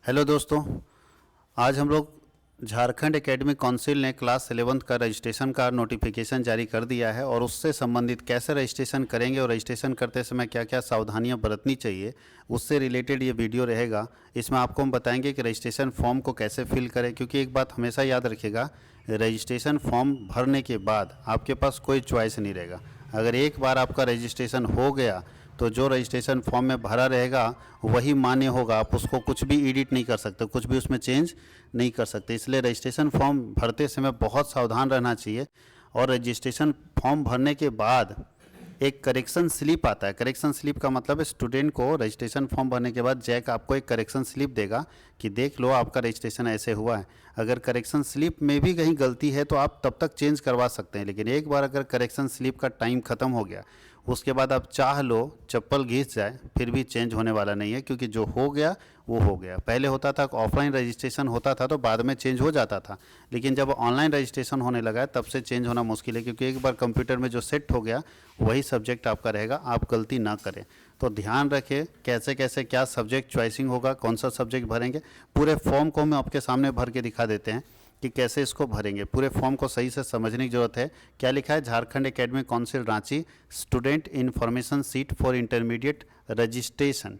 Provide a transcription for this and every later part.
Hello दोस्तों, आज हम लोग झारखंड एकेडमिक काउंसिल ने क्लास 11th का रजिस्ट्रेशन का नोटिफिकेशन जारी कर दिया है और उससे संबंधित कैसे रजिस्ट्रेशन करेंगे और रजिस्ट्रेशन करते समय क्या क्या सावधानियां बरतनी चाहिए, उससे रिलेटेड ये वीडियो रहेगा। इसमें आपको हम बताएंगे कि रजिस्ट्रेशन फॉर्म को कैसे फिल करें, क्योंकि एक बात हमेशा याद रखिएगा, रजिस्ट्रेशन फॉर्म भरने के बाद आपके पास कोई चॉइस नहीं रहेगा। अगर एक बार आपका रजिस्ट्रेशन हो गया तो जो रजिस्ट्रेशन फॉर्म में भरा रहेगा वही मान्य होगा। आप उसको कुछ भी एडिट नहीं कर सकते, कुछ भी उसमें चेंज नहीं कर सकते। इसलिए रजिस्ट्रेशन फॉर्म भरते समय बहुत सावधान रहना चाहिए। और रजिस्ट्रेशन फॉर्म भरने के बाद एक करेक्शन स्लिप आता है। करेक्शन स्लिप का मतलब है स्टूडेंट को रजिस्ट्रेशन फॉर्म भरने के बाद जैक आपको एक करेक्शन स्लिप देगा कि देख लो आपका रजिस्ट्रेशन ऐसे हुआ है। अगर करेक्शन स्लिप में भी कहीं गलती है तो आप तब तक चेंज करवा सकते हैं, लेकिन एक बार अगर करेक्शन स्लिप का टाइम ख़त्म हो गया उसके बाद आप चाह लो चप्पल घिस जाए फिर भी चेंज होने वाला नहीं है, क्योंकि जो हो गया वो हो गया। पहले होता था ऑफलाइन रजिस्ट्रेशन होता था तो बाद में चेंज हो जाता था, लेकिन जब ऑनलाइन रजिस्ट्रेशन होने लगा है तब से चेंज होना मुश्किल है, क्योंकि एक बार कंप्यूटर में जो सेट हो गया वही सब्जेक्ट आपका रहेगा। आप गलती ना करें, तो ध्यान रखें कैसे कैसे क्या सब्जेक्ट चॉइसिंग होगा, कौन सा सब्जेक्ट भरेंगे। पूरे फॉर्म को हम आपके सामने भर के दिखा देते हैं कि कैसे इसको भरेंगे। पूरे फॉर्म को सही से समझने की जरूरत है। क्या लिखा है? Jharkhand academic council Ranchi student information seat for intermediate registration.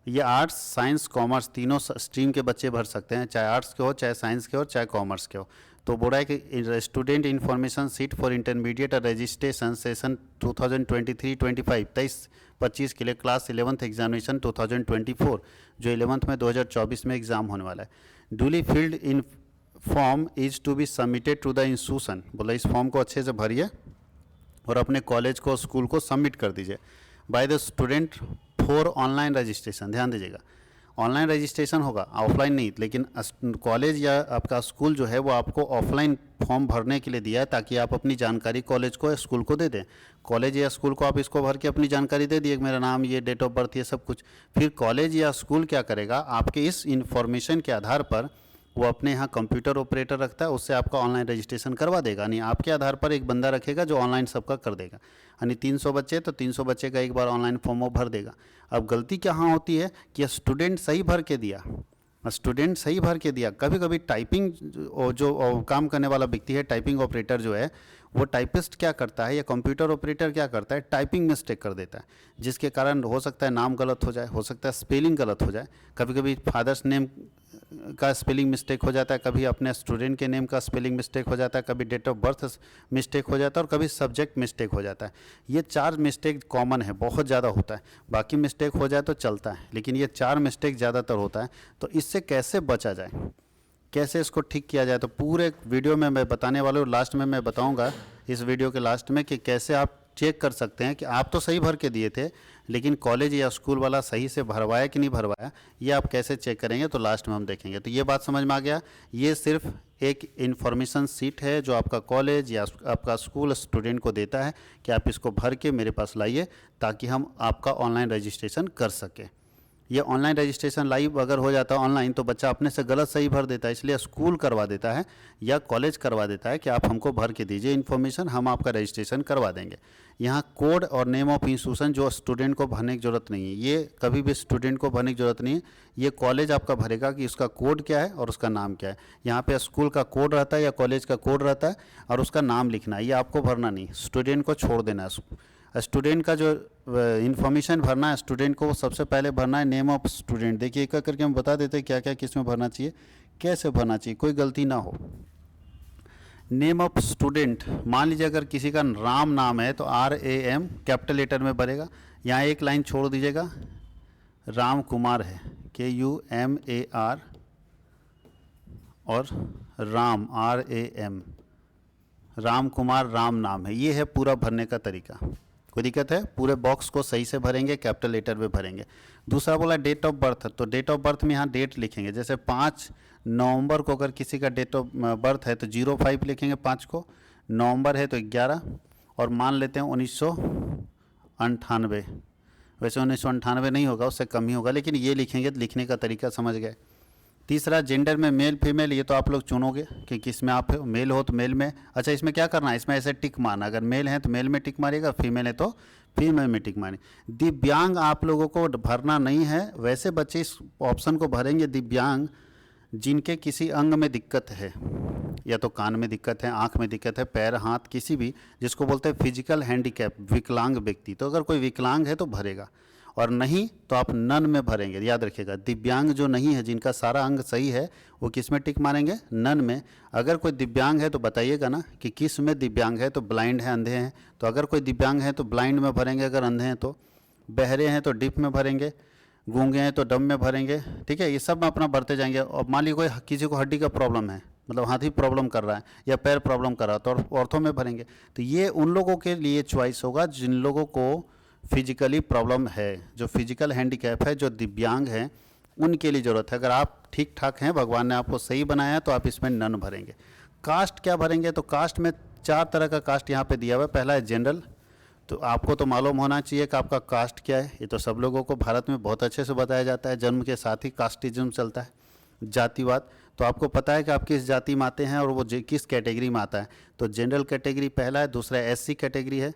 ये आर्ट्स साइंस कॉमर्स तीनों स्ट्रीम के बच्चे भर सकते हैं, चाहे आर्ट्स के हो, चाहे साइंस के हो, चाहे कॉमर्स के हो। तो बोला है कि student information seat for intermediate registration session 2023-25 23-25 के लिए क्लास 11th एग्जामिनेशन 2024 जो 11th में 2024 में एग्ज़ाम होने वाला है। Duly filled in form is to be submitted to the institution. बोला इस फॉर्म को अच्छे से भरिए और अपने कॉलेज को स्कूल को सबमिट कर दीजिए by the student for online registration. ध्यान दीजिएगा, ऑनलाइन रजिस्ट्रेशन होगा, ऑफलाइन नहीं। लेकिन कॉलेज या आपका स्कूल जो है वो आपको ऑफलाइन फॉर्म भरने के लिए दिया है ताकि आप अपनी जानकारी कॉलेज को या स्कूल को दे दें। कॉलेज या स्कूल को आप इसको भर के अपनी जानकारी दे दिए, मेरा नाम, ये डेट ऑफ बर्थ, ये सब कुछ। फिर कॉलेज या स्कूल क्या करेगा, आपके इस इंफॉर्मेशन के आधार पर वो अपने यहाँ कंप्यूटर ऑपरेटर रखता है, उससे आपका ऑनलाइन रजिस्ट्रेशन करवा देगा। यानी आपके आधार पर एक बंदा रखेगा जो ऑनलाइन सबका कर देगा। यानी 300 बच्चे तो 300 बच्चे का एक बार ऑनलाइन फॉर्म वो भर देगा। अब गलती कहाँ होती है कि स्टूडेंट सही भर के दिया, स्टूडेंट सही भर के दिया, कभी कभी टाइपिंग जो काम करने वाला व्यक्ति है, टाइपिंग ऑपरेटर जो है, वो टाइपिस्ट क्या करता है या कंप्यूटर ऑपरेटर क्या करता है, टाइपिंग मिस्टेक कर देता है, जिसके कारण हो सकता है नाम गलत हो जाए, हो सकता है स्पेलिंग गलत हो जाए। कभी कभी फादर्स नेम का स्पेलिंग मिस्टेक हो जाता है, कभी अपने स्टूडेंट के नेम का स्पेलिंग मिस्टेक हो जाता है, कभी डेट ऑफ बर्थ मिस्टेक हो जाता है और कभी सब्जेक्ट मिस्टेक हो जाता है। ये 4 मिस्टेक कॉमन है, बहुत ज़्यादा होता है। बाकी मिस्टेक हो जाए तो चलता है, लेकिन ये 4 मिस्टेक ज़्यादातर होता है। तो इससे कैसे बचा जाए, कैसे इसको ठीक किया जाए, तो पूरे वीडियो में मैं बताने वाला हूँ। लास्ट में मैं बताऊँगा इस वीडियो के लास्ट में कि कैसे आप चेक कर सकते हैं कि आप तो सही भर के दिए थे लेकिन कॉलेज या स्कूल वाला सही से भरवाया कि नहीं भरवाया, ये आप कैसे चेक करेंगे, तो लास्ट में हम देखेंगे। तो ये बात समझ में आ गया। ये सिर्फ एक इन्फॉर्मेशन सीट है जो आपका कॉलेज या आपका स्कूल स्टूडेंट को देता है कि आप इसको भर के मेरे पास लाइए ताकि हम आपका ऑनलाइन रजिस्ट्रेशन कर सकें। ये ऑनलाइन रजिस्ट्रेशन लाइव अगर हो जाता है ऑनलाइन तो बच्चा अपने से गलत सही भर देता है, इसलिए स्कूल करवा देता है या कॉलेज करवा देता है कि आप हमको भर के दीजिए इन्फॉर्मेशन, हम आपका रजिस्ट्रेशन करवा देंगे। यहाँ कोड और नेम ऑफ इंस्टीट्यूशन जो स्टूडेंट को भरने की ज़रूरत नहीं है, ये कभी भी स्टूडेंट को भरने की ज़रूरत नहीं है। ये कॉलेज आपका भरेगा कि उसका कोड क्या है और उसका नाम क्या है। यहाँ पे स्कूल का कोड रहता है या कॉलेज का कोड रहता है और उसका नाम लिखना है, ये आपको भरना नहीं, स्टूडेंट को छोड़ देना है। स्टूडेंट का जो इन्फॉर्मेशन भरना है स्टूडेंट को, वो सबसे पहले भरना है नेम ऑफ स्टूडेंट। देखिए एक करके हम बता देते हैं क्या क्या किस में भरना चाहिए, कैसे भरना चाहिए, कोई गलती ना हो। नेम ऑफ स्टूडेंट, मान लीजिए अगर किसी का राम नाम है तो RAM कैपिटल लेटर में भरेगा। यहाँ एक लाइन छोड़ दीजिएगा, राम कुमार है KUMAR और राम RAM, राम कुमार राम नाम है। ये है पूरा भरने का तरीका। कोई दिक्कत है? पूरे बॉक्स को सही से भरेंगे, कैपिटल लेटर में भरेंगे। दूसरा बोला डेट ऑफ बर्थ, तो डेट ऑफ बर्थ में यहाँ डेट लिखेंगे। जैसे 5 नवंबर को अगर किसी का डेट ऑफ बर्थ है तो 05 लिखेंगे 5 को, नवंबर है तो 11, और मान लेते हैं 1998। वैसे 1998 नहीं होगा, उससे कम ही होगा, लेकिन ये लिखेंगे तो लिखने का तरीका समझ गए। तीसरा जेंडर में मेल फीमेल, ये तो आप लोग चुनोगे कि किस में आप मेल हो तो मेल में। अच्छा इसमें क्या करना है, इसमें ऐसे टिक मारना, अगर मेल है तो मेल में टिक मारिएगा, फीमेल है तो फिर में टिक मारें। दिव्यांग आप लोगों को भरना नहीं है, वैसे बच्चे इस ऑप्शन को भरेंगे दिव्यांग जिनके किसी अंग में दिक्कत है, या तो कान में दिक्कत है, आँख में दिक्कत है, पैर हाथ किसी भी, जिसको बोलते हैं फिजिकल हैंडीकैप, विकलांग व्यक्ति। तो अगर कोई विकलांग है तो भरेगा, और नहीं तो आप नन में भरेंगे। याद रखिएगा, दिव्यांग जो नहीं है, जिनका सारा अंग सही है, वो किस में टिक मारेंगे? नन में। अगर कोई दिव्यांग है तो बताइएगा ना कि किस में दिव्यांग है, तो ब्लाइंड है, अंधे हैं, तो अगर कोई दिव्यांग है तो ब्लाइंड में भरेंगे, अगर अंधे हैं तो, बहरे हैं तो डिफ में भरेंगे, गूंगे हैं तो डम में भरेंगे। ठीक है, ये सब में अपना भरते जाएंगे। और मान लीजिए कोई किसी को हड्डी का प्रॉब्लम है, मतलब हाथ ही प्रॉब्लम कर रहा है या पैर प्रॉब्लम कर रहा है, तो ऑर्थो में भरेंगे। तो ये उन लोगों के लिए चॉइस होगा जिन लोगों को फिजिकली प्रॉब्लम है, जो फिजिकल हैंडीकैप है, जो दिव्यांग हैं, उनके लिए ज़रूरत है। अगर आप ठीक ठाक हैं, भगवान ने आपको सही बनाया है, तो आप इसमें नन भरेंगे। कास्ट क्या भरेंगे? तो कास्ट में 4 तरह का कास्ट यहाँ पे दिया हुआ है। पहला है जनरल, तो आपको तो मालूम होना चाहिए कि आपका कास्ट क्या है। ये तो सब लोगों को भारत में बहुत अच्छे से बताया जाता है, जन्म के साथ ही कास्टिज्म चलता है, जातिवाद। तो आपको पता है कि आप किस जाति में आते हैं और वो किस कैटेगरी में आता है। तो जनरल कैटेगरी पहला है, दूसरा एससी कैटेगरी है।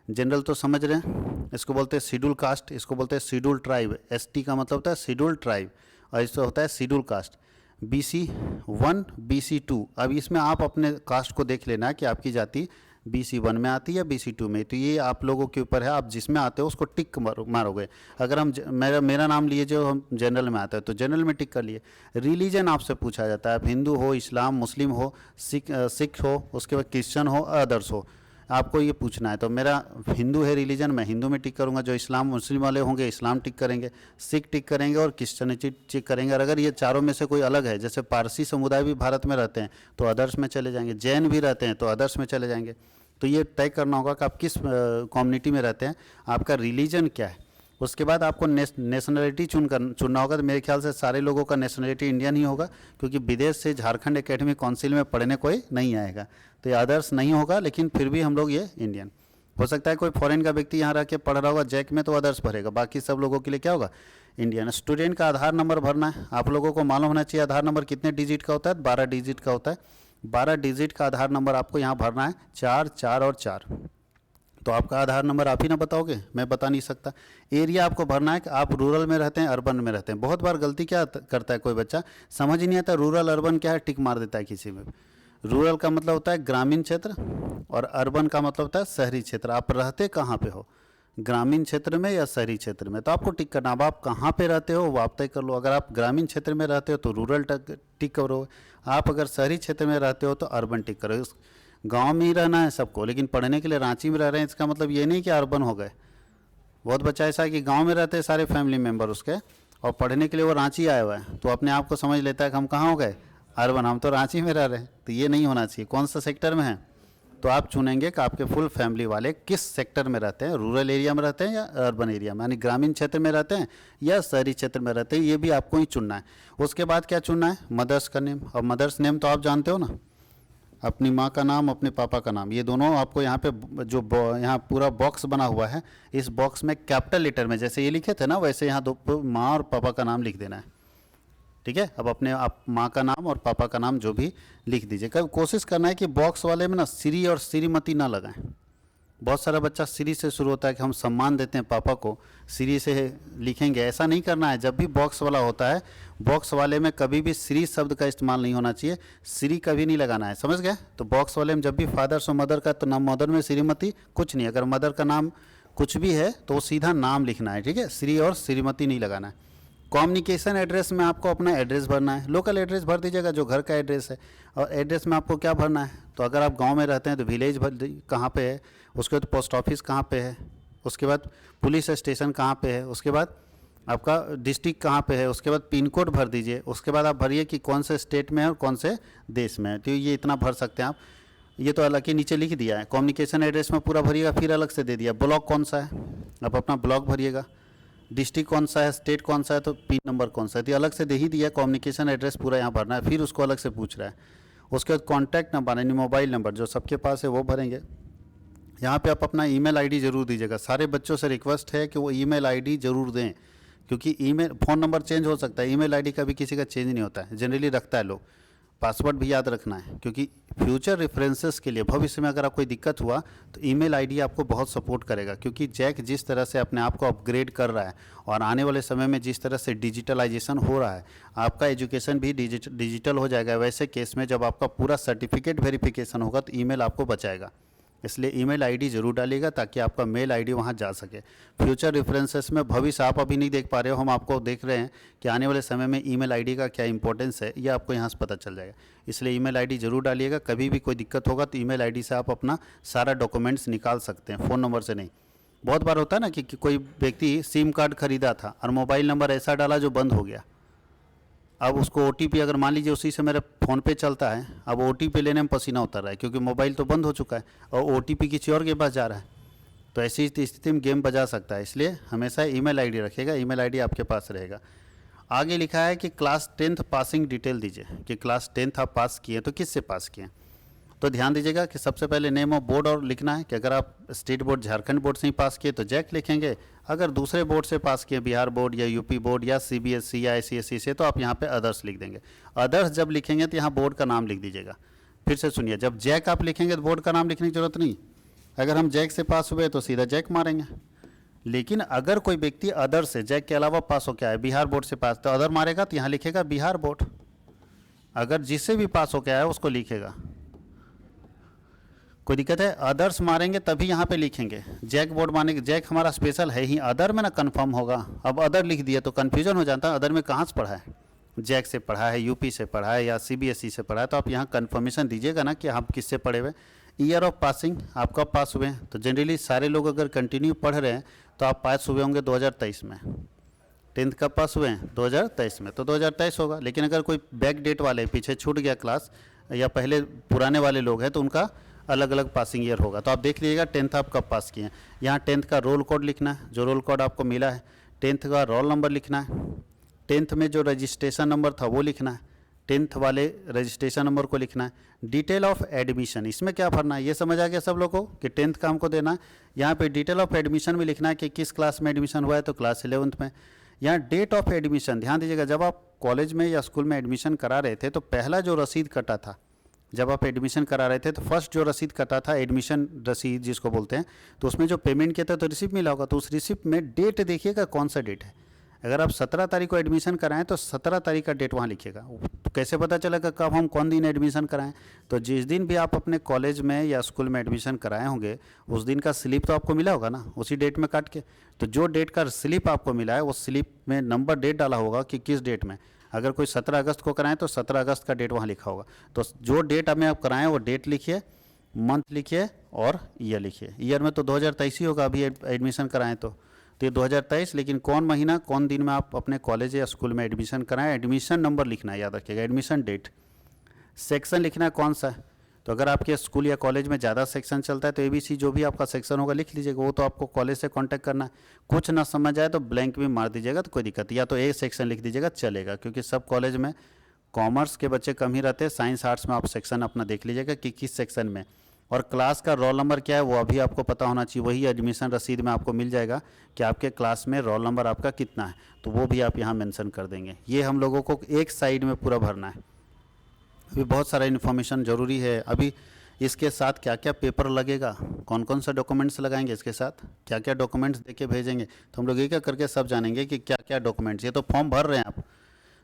जनरल तो समझ रहे हैं, इसको बोलते हैं शेड्यूल कास्ट, इसको बोलते हैं शेड्यूल ट्राइब। एसटी का मतलब होता है शेड्यूल ट्राइब, और इससे होता है शेड्यूल कास्ट। BC1 BC2, अब इसमें आप अपने कास्ट को देख लेना कि आपकी जाति BC1 में आती है, BC2 में। तो ये आप लोगों के ऊपर है, आप जिसमें आते हो उसको टिक मारोगे। अगर हम मेरा नाम लिए जो हम जनरल में आते हैं तो जनरल में टिक कर लिए। रिलीजन आपसे पूछा जाता है, आप हिंदू हो, इस्लाम, मुस्लिम हो, सिख हो, उसके बाद क्रिश्चियन हो, अदर्स हो, आपको ये पूछना है। तो मेरा हिंदू है रिलीजन, मैं हिंदू में टिक करूंगा। जो इस्लाम मुस्लिम वाले होंगे इस्लाम टिक करेंगे, सिख टिक करेंगे और क्रिश्चियनिटी टिक करेंगे। और अगर ये चारों में से कोई अलग है, जैसे पारसी समुदाय भी भारत में रहते हैं तो अदर्स में चले जाएंगे, जैन भी रहते हैं तो अदर्स में चले जाएंगे। तो ये तय करना होगा कि आप किस कम्युनिटी में रहते हैं, आपका रिलीजन क्या है। उसके बाद आपको नेशनलिटी चुनना होगा। तो मेरे ख्याल से सारे लोगों का नेशनलिटी इंडियन ही होगा, क्योंकि विदेश से झारखंड एकेडमिक काउंसिल में पढ़ने कोई नहीं आएगा, तो ये अदर्स नहीं होगा। लेकिन फिर भी हम लोग ये इंडियन, हो सकता है कोई फॉरेन का व्यक्ति यहाँ रह के पढ़ रहा होगा जैक में, तो अदर्स भरेगा। बाकी सब लोगों के लिए क्या होगा? इंडियन। स्टूडेंट का आधार नंबर भरना है। आप लोगों को मालूम होना चाहिए आधार नंबर कितने डिजिट का होता है? 12 डिजिट का होता है। 12 डिजिट का आधार नंबर आपको यहाँ भरना है, 4 4 और 4। तो आपका आधार नंबर आप ही ना बताओगे, मैं बता नहीं सकता। एरिया आपको भरना है कि आप रूरल में रहते हैं, अर्बन में रहते हैं। बहुत बार गलती क्या करता है कोई बच्चा, समझ ही नहीं आता रूरल अर्बन क्या है, टिक मार देता है किसी में। रूरल का मतलब होता है ग्रामीण क्षेत्र, और अर्बन का मतलब होता है शहरी क्षेत्र। आप रहते कहाँ पे हो, ग्रामीण क्षेत्र में या शहरी क्षेत्र में, तो आपको टिक करना। अब आप कहाँ पे रहते हो वो आप तय कर लो। अगर आप ग्रामीण क्षेत्र में रहते हो तो रूरल टिक करो, आप अगर शहरी क्षेत्र में रहते हो तो अर्बन टिक करो। गांव में ही रहना है सबको, लेकिन पढ़ने के लिए रांची में रह रहे हैं, इसका मतलब ये नहीं कि अर्बन हो गए। बहुत बच्चा ऐसा है कि गांव में रहते हैं सारे फैमिली मेम्बर उसके, और पढ़ने के लिए वो रांची आया हुआ है, तो अपने आप को समझ लेता है कि हम कहाँ हो गए, अर्बन, हम तो रांची में रह रहे हैं। तो ये नहीं होना चाहिए। कौन सा सेक्टर में है, तो आप चुनेंगे कि आपके फुल फैमिली वाले किस सेक्टर में रहते हैं, रूरल एरिया में रहते हैं या अर्बन एरिया में, यानी ग्रामीण क्षेत्र में रहते हैं या शहरी क्षेत्र में रहते हैं, ये भी आपको ही चुनना है। उसके बाद क्या चुनना है? मदर्स का नेम। और मदर्स नेम तो आप जानते हो ना, अपनी माँ का नाम, अपने पापा का नाम, ये दोनों आपको यहाँ पे जो यहाँ पूरा बॉक्स बना हुआ है, इस बॉक्स में कैपिटल लेटर में जैसे ये लिखे थे ना, वैसे यहाँ दो माँ और पापा का नाम लिख देना है। ठीक है, अब अपने आप माँ का नाम और पापा का नाम जो भी लिख दीजिए। कभी कोशिश करना है कि बॉक्स वाले में ना श्री और श्रीमती ना लगाएं। बहुत सारा बच्चा श्री से शुरू होता है कि हम सम्मान देते हैं पापा को, श्री से लिखेंगे, ऐसा नहीं करना है। जब भी बॉक्स वाला होता है, बॉक्स वाले में कभी भी श्री शब्द का इस्तेमाल नहीं होना चाहिए, श्री कभी नहीं लगाना है, समझ गए। तो बॉक्स वाले में जब भी फादर्स और मदर का, तो नाम मदर में श्रीमती कुछ नहीं, अगर मदर का नाम कुछ भी है तो सीधा नाम लिखना है। ठीक है, श्री और श्रीमती नहीं लगाना है। कम्युनिकेशन एड्रेस में आपको अपना एड्रेस भरना है। लोकल एड्रेस भर दीजिएगा जो घर का एड्रेस है, और एड्रेस में आपको क्या भरना है, तो अगर आप गांव में रहते हैं तो विलेज कहाँ पे है, उसके बाद पोस्ट ऑफिस कहाँ पे है, उसके बाद पुलिस स्टेशन कहाँ पे है, उसके बाद आपका डिस्ट्रिक्ट कहाँ पे है, उसके बाद पिन कोड भर दीजिए। उसके बाद आप भरिए कि कौन से स्टेट में है और कौन से देश में है। तो ये इतना भर सकते हैं आप। ये तो अलग ही नीचे लिख दिया है, कम्युनिकेशन एड्रेस में पूरा भरिएगा, फिर अलग से दे दिया। ब्लॉक कौन सा है, आप अपना ब्लॉक भरिएगा। डिस्ट्रिक्ट कौन सा है, स्टेट कौन सा है, तो पिन नंबर कौन सा है, तो अलग से दे ही दिया। कम्युनिकेशन एड्रेस पूरा यहाँ भरना है, फिर उसको अलग से पूछ रहा है। उसके बाद कॉन्टैक्ट नंबर यानी मोबाइल नंबर जो सबके पास है वो भरेंगे। यहाँ पे आप अपना ईमेल आईडी जरूर दीजिएगा। सारे बच्चों से रिक्वेस्ट है कि वो ईमेल आईडी जरूर दें, क्योंकि ईमेल, फ़ोन नंबर चेंज हो सकता है, ईमेल आईडी कभी किसी का चेंज नहीं होता है, जनरली रखता है लोग। पासवर्ड भी याद रखना है, क्योंकि फ्यूचर रेफरेंसेस के लिए भविष्य में अगर आप कोई दिक्कत हुआ तो ईमेल आईडी आपको बहुत सपोर्ट करेगा, क्योंकि जैक जिस तरह से अपने आप को अपग्रेड कर रहा है और आने वाले समय में जिस तरह से डिजिटलाइजेशन हो रहा है, आपका एजुकेशन भी डिजिटल हो जाएगा। वैसे केस में जब आपका पूरा सर्टिफिकेट वेरिफिकेशन होगा तो ईमेल आपको बचाएगा। इसलिए ईमेल आईडी जरूर डालिएगा ताकि आपका मेल आईडी वहां जा सके। फ्यूचर रेफरेंसेस में भविष्य आप अभी नहीं देख पा रहे हो, हम आपको देख रहे हैं कि आने वाले समय में ईमेल आईडी का क्या इंपॉर्टेंस है, ये आपको यहाँ से पता चल जाएगा। इसलिए ईमेल आईडी जरूर डालिएगा। कभी भी कोई दिक्कत होगा तो ईमेल आईडी से आप अपना सारा डॉक्यूमेंट्स निकाल सकते हैं, फ़ोन नंबर से नहीं। बहुत बार होता है ना कि कोई व्यक्ति सिम कार्ड खरीदा था और मोबाइल नंबर ऐसा डाला जो बंद हो गया। अब उसको OTP अगर मान लीजिए उसी से मेरे फ़ोन पे चलता है, अब OTP लेने में पसीना उतर रहा है क्योंकि मोबाइल तो बंद हो चुका है और OTP किसी और के पास जा रहा है, तो ऐसी स्थिति में गेम बजा सकता है। इसलिए हमेशा ईमेल आईडी रखिएगा, ईमेल आईडी आपके पास रहेगा। आगे लिखा है कि क्लास 10th पासिंग डिटेल दीजिए, कि क्लास 10th आप पास किए तो किससे पास किए। तो ध्यान दीजिएगा कि सबसे पहले नेम ऑफ बोर्ड और लिखना है कि अगर आप स्टेट बोर्ड झारखंड बोर्ड से ही पास किए तो जैक लिखेंगे, अगर दूसरे बोर्ड से पास किए बिहार बोर्ड या यूपी बोर्ड या CBSE या ICSE से तो आप यहाँ पे अदर्स लिख देंगे। अदर्स जब लिखेंगे तो यहाँ बोर्ड का नाम लिख दीजिएगा। फिर से सुनिए, जब जैक आप लिखेंगे तो बोर्ड का नाम लिखने की जरूरत नहीं। अगर हम जैक से पास हुए तो सीधा जैक मारेंगे, लेकिन अगर कोई व्यक्ति अदर से जैक के अलावा पास हो के आए, बिहार बोर्ड से पास, तो अदर मारेगा तो यहाँ लिखेगा बिहार बोर्ड। अगर जिससे भी पास हो के आया उसको लिखेगा, कोई दिक्कत है। अदर्स मारेंगे तभी यहाँ पे लिखेंगे, जैक बोर्ड मानेंगे। जैक हमारा स्पेशल है ही, अदर में ना कंफर्म होगा। अब अदर लिख दिया तो कन्फ्यूजन हो जाता है, अदर में कहाँ से पढ़ा है, जैक से पढ़ा है, यूपी से पढ़ा है या CBSE से पढ़ा है, तो आप यहाँ कन्फर्मेशन दीजिएगा ना कि आप किससे पढ़े हुए। ईयर ऑफ पासिंग, आप कब पास हुए हैं, तो जनरली सारे लोग अगर कंटिन्यू पढ़ रहे हैं तो आप पास हुए होंगे 2023 में। 10th कब पास हुए हैं, 2023 में, तो 2023 होगा। लेकिन अगर कोई बैक डेट वाले, पीछे छूट गया क्लास या पहले पुराने वाले लोग हैं तो उनका अलग अलग पासिंग ईयर होगा। तो आप देख लीजिएगा 10th आप कब पास किए हैं। यहाँ 10th का रोल कोड लिखना है, जो रोल कोड आपको मिला है। 10th का रोल नंबर लिखना है। 10th में जो रजिस्ट्रेशन नंबर था वो लिखना है, 10th वाले रजिस्ट्रेशन नंबर को लिखना है। डिटेल ऑफ एडमिशन, इसमें क्या भरना है ये समझ आ गया सब लोगों को कि 10th का हमको देना है। यहाँ पे डिटेल ऑफ एडमिशन में लिखना है कि किस क्लास में एडमिशन हुआ है, तो क्लास 11th में। यहाँ डेट ऑफ एडमिशन, ध्यान दीजिएगा, जब आप कॉलेज में या स्कूल में एडमिशन करा रहे थे तो पहला जो रसीद कटा था, जब आप एडमिशन करा रहे थे तो फर्स्ट जो रसीद कटा था, एडमिशन रसीद जिसको बोलते हैं, तो उसमें जो पेमेंट किया था तो रिसिप्ट मिला होगा। तो उस रिसिप्ट में डेट देखिएगा कौन सा डेट है। अगर आप 17 तारीख को एडमिशन कराएं तो 17 तारीख का डेट वहाँ लिखिएगा। तो कैसे पता चलेगा कब हम कौन दिन एडमिशन कराएं, तो जिस दिन भी आप अपने कॉलेज में या स्कूल में एडमिशन कराए होंगे उस दिन का स्लिप तो आपको मिला होगा ना, उसी डेट में काट के। तो जो डेट का स्लिप आपको मिला है उस स्लिप में नंबर डेट डाला होगा कि किस डेट में। अगर कोई 17 अगस्त को कराएं तो 17 अगस्त का डेट वहाँ लिखा होगा। तो जो डेट हमें आप कराएं वो डेट लिखिए, मंथ लिखिए और ईयर लिखिए। ईयर में तो 2023 ही होगा, अभी एडमिशन कराएं तो ये 2023, लेकिन कौन महीना कौन दिन में आप अपने कॉलेज या स्कूल में एडमिशन कराएं, एडमिशन नंबर लिखना है, याद रखिएगा, एडमिशन डेट। सेक्शन लिखना है कौन सा है, तो अगर आपके स्कूल या कॉलेज में ज़्यादा सेक्शन चलता है तो ABC जो भी आपका सेक्शन होगा लिख लीजिएगा, वो तो आपको कॉलेज से कांटेक्ट करना है। कुछ ना समझ आए तो ब्लैंक भी मार दीजिएगा, तो कोई दिक्कत, या तो A सेक्शन लिख दीजिएगा चलेगा, क्योंकि सब कॉलेज में कॉमर्स के बच्चे कम ही रहते हैं। साइंस आर्ट्स में आप सेक्शन अपना देख लीजिएगा कि किस सेक्शन में, और क्लास का रोल नंबर क्या है वो अभी आपको पता होना चाहिए। वही एडमिशन रसीद में आपको मिल जाएगा कि आपके क्लास में रोल नंबर आपका कितना है, तो वो भी आप यहाँ मेंशन कर देंगे। ये हम लोगों को एक साइड में पूरा भरना है। अभी बहुत सारा इन्फॉर्मेशन ज़रूरी है। अभी इसके साथ क्या क्या पेपर लगेगा, कौन कौन सा डॉक्यूमेंट्स लगाएंगे, इसके साथ क्या क्या डॉक्यूमेंट्स देके भेजेंगे, तो हम लोग एक एक करके सब जानेंगे कि क्या क्या डॉक्यूमेंट्स। ये तो फॉर्म भर रहे हैं आप,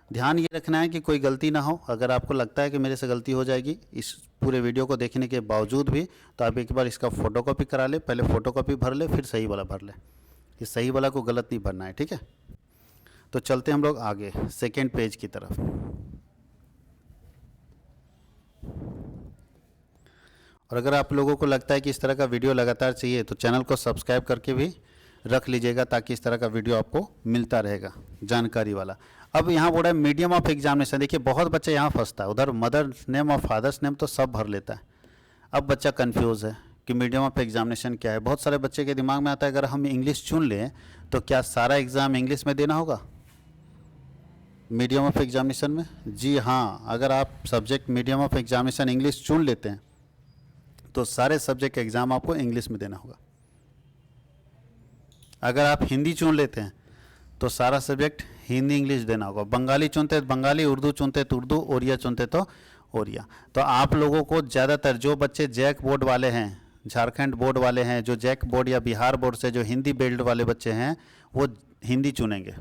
ध्यान ये रखना है कि कोई गलती ना हो। अगर आपको लगता है कि मेरे से गलती हो जाएगी इस पूरे वीडियो को देखने के बावजूद भी, तो आप एक बार इसका फ़ोटोकॉपी करा ले, पहले फ़ोटोकॉपी भर ले, फिर सही वाला भर ले। इस सही वाला को गलत नहीं भरना है, ठीक है। तो चलते हम लोग आगे सेकेंड पेज की तरफ। और अगर आप लोगों को लगता है कि इस तरह का वीडियो लगातार चाहिए तो चैनल को सब्सक्राइब करके भी रख लीजिएगा, ताकि इस तरह का वीडियो आपको मिलता रहेगा जानकारी वाला। अब यहाँ बोल रहा है मीडियम ऑफ एग्जामिनेशन। देखिए बहुत बच्चा यहाँ फंसता है, उधर मदर नेम और फादर्स नेम तो सब भर लेता है। अब बच्चा कंफ्यूज है कि मीडियम ऑफ एग्जामिनेशन क्या है। बहुत सारे बच्चे के दिमाग में आता है अगर हम इंग्लिश चुन लें तो क्या सारा एग्ज़ाम इंग्लिश में देना होगा मीडियम ऑफ एग्जामिनेशन में? जी हाँ, अगर आप subject medium of examination English चुन लेते हैं तो सारे सब्जेक्ट का एग्ज़ाम आपको इंग्लिश में देना होगा। अगर आप हिंदी चुन लेते हैं तो सारा सब्जेक्ट हिंदी इंग्लिश देना होगा। बंगाली चुनते तो बंगाली, उर्दू चुनते तो उर्दू, ओरिया चुनते तो ओरिया। तो आप लोगों को ज़्यादातर जो बच्चे जैक बोर्ड वाले हैं, झारखंड बोर्ड वाले हैं, जो जैक बोर्ड या बिहार बोर्ड से जो हिंदी बेल्ट वाले बच्चे हैं, वो हिंदी चुनेंगे।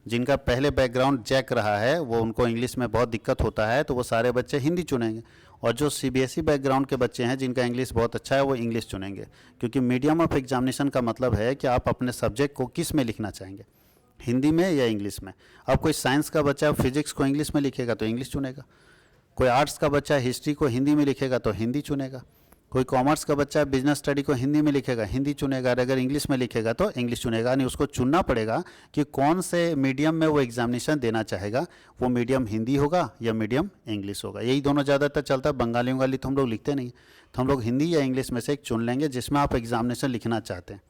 जिनका पहले बैकग्राउंड जैक रहा है, वो उनको इंग्लिश में बहुत दिक्कत होता है, तो वो सारे बच्चे हिंदी चुनेंगे। और जो सीबीएसई बैकग्राउंड के बच्चे हैं, जिनका इंग्लिश बहुत अच्छा है, वो इंग्लिश चुनेंगे। क्योंकि मीडियम ऑफ एग्जामिनेशन का मतलब है कि आप अपने सब्जेक्ट को किस में लिखना चाहेंगे, हिंदी में या इंग्लिश में। अब कोई साइंस का बच्चा फिजिक्स को इंग्लिश में लिखेगा तो इंग्लिश चुनेगा, कोई आर्ट्स का बच्चा हिस्ट्री को हिंदी में लिखेगा तो हिंदी चुनेगा, कोई कॉमर्स का बच्चा बिजनेस स्टडी को हिंदी में लिखेगा, हिंदी चुनेगा, और अगर इंग्लिश में लिखेगा तो इंग्लिश चुनेगा। यानी उसको चुनना पड़ेगा कि कौन से मीडियम में वो एग्जामिनेशन देना चाहेगा, वो मीडियम हिंदी होगा या मीडियम इंग्लिश होगा। यही दोनों ज़्यादातर चलता है। बंगाली उंगाली तो हम लोग लिखते नहीं, तो हम लोग हिंदी या इंग्लिश में से एक चुन लेंगे जिसमें आप एग्जामिनेशन लिखना चाहते हैं।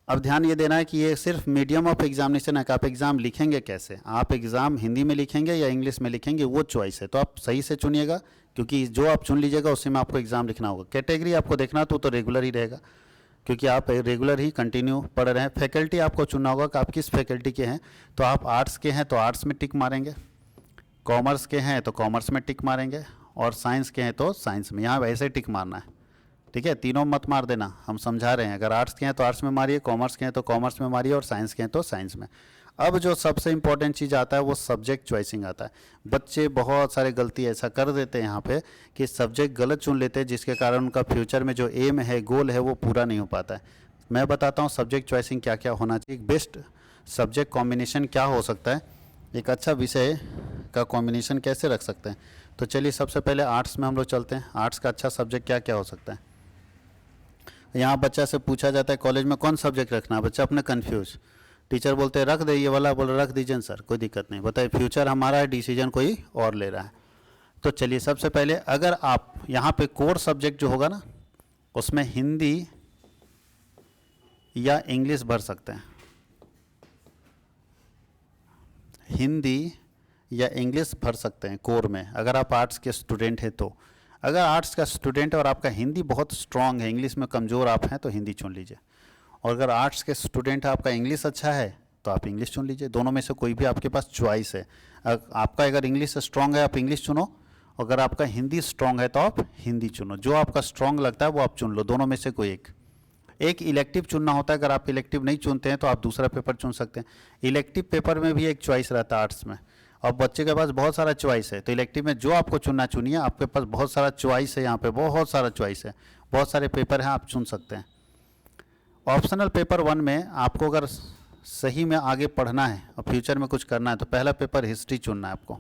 अब ध्यान ये देना है कि ये सिर्फ मीडियम ऑफ एग्जामिनेशन है कि आप एग्ज़ाम लिखेंगे कैसे, आप एग्ज़ाम हिंदी में लिखेंगे या इंग्लिश में लिखेंगे, वो चॉइस है। तो आप सही से चुनिएगा, क्योंकि जो आप चुन लीजिएगा उसी में आपको एग्ज़ाम लिखना होगा। कैटेगरी आपको देखना तो रेगुलर ही रहेगा, क्योंकि आप रेगुलर ही कंटिन्यू पढ़ रहे हैं। फैकल्टी आपको चुनना होगा कि आप किस फैकल्टी के हैं। तो आप आर्ट्स के हैं तो आर्ट्स में टिक मारेंगे, कॉमर्स के हैं तो कॉमर्स में टिक मारेंगे, और साइंस के हैं तो साइंस में। यहाँ वैसे टिक मारना है, ठीक है, तीनों मत मार देना, हम समझा रहे हैं। अगर आर्ट्स के हैं तो आर्ट्स में मारिए, कॉमर्स के हैं तो कॉमर्स में मारिए, और साइंस के हैं तो साइंस में। अब जो सबसे इंपॉर्टेंट चीज़ आता है वो सब्जेक्ट चॉइसिंग आता है। बच्चे बहुत सारे गलती ऐसा कर देते हैं यहाँ पे कि सब्जेक्ट गलत चुन लेते हैं, जिसके कारण उनका फ्यूचर में जो एम है, गोल है, वो पूरा नहीं हो पाता है। मैं बताता हूँ सब्जेक्ट चॉइसिंग क्या क्या होना चाहिए, एक बेस्ट सब्जेक्ट कॉम्बिनेशन क्या हो सकता है, एक अच्छा विषय का कॉम्बिनेशन कैसे रख सकते हैं। तो चलिए सबसे पहले आर्ट्स में हम लोग चलते हैं। आर्ट्स का अच्छा सब्जेक्ट क्या क्या हो सकता है। यहाँ बच्चा से पूछा जाता है कॉलेज में कौन सब्जेक्ट रखना है, बच्चा अपने कन्फ्यूज, टीचर बोलते हैं रख दे ये वाला, बोल रख दीजिए सर, कोई दिक्कत नहीं, बताइए फ्यूचर हमारा है, डिसीजन कोई और ले रहा है। तो चलिए सबसे पहले अगर आप यहाँ पे कोर सब्जेक्ट जो होगा ना, उसमें हिंदी या इंग्लिश भर सकते हैं, हिंदी या इंग्लिश भर सकते हैं कोर में, अगर आप आर्ट्स के स्टूडेंट हैं तो। अगर आर्ट्स का स्टूडेंट है और आपका हिंदी बहुत स्ट्रांग है, इंग्लिश में कमज़ोर आप हैं, तो हिंदी चुन लीजिए। और अगर आर्ट्स के स्टूडेंट है, आपका इंग्लिश अच्छा है, तो आप इंग्लिश चुन लीजिए। दोनों में से कोई भी आपके पास चॉइस है। आपका अगर इंग्लिश स्ट्रांग है आप इंग्लिश चुनो, अगर आपका हिंदी स्ट्रांग है तो आप हिंदी चुनो। जो आपका स्ट्रांग लगता है वो आप चुन लो, दोनों में से कोई एक इलेक्टिव चुनना होता है। अगर आप इलेक्टिव नहीं चुनते हैं तो आप दूसरा पेपर चुन सकते हैं। इलेक्टिव पेपर में भी एक चॉइस रहता है आर्ट्स में, और बच्चे के पास बहुत सारा चॉइस है। तो इलेक्टिव में जो आपको चुनना चुनिए, आपके पास बहुत सारा चॉइस है, यहाँ पे बहुत सारा चॉइस है, बहुत सारे पेपर हैं, आप चुन सकते हैं। ऑप्शनल पेपर 1 में आपको अगर सही में आगे पढ़ना है और फ्यूचर में कुछ करना है तो पहला पेपर हिस्ट्री चुनना है आपको।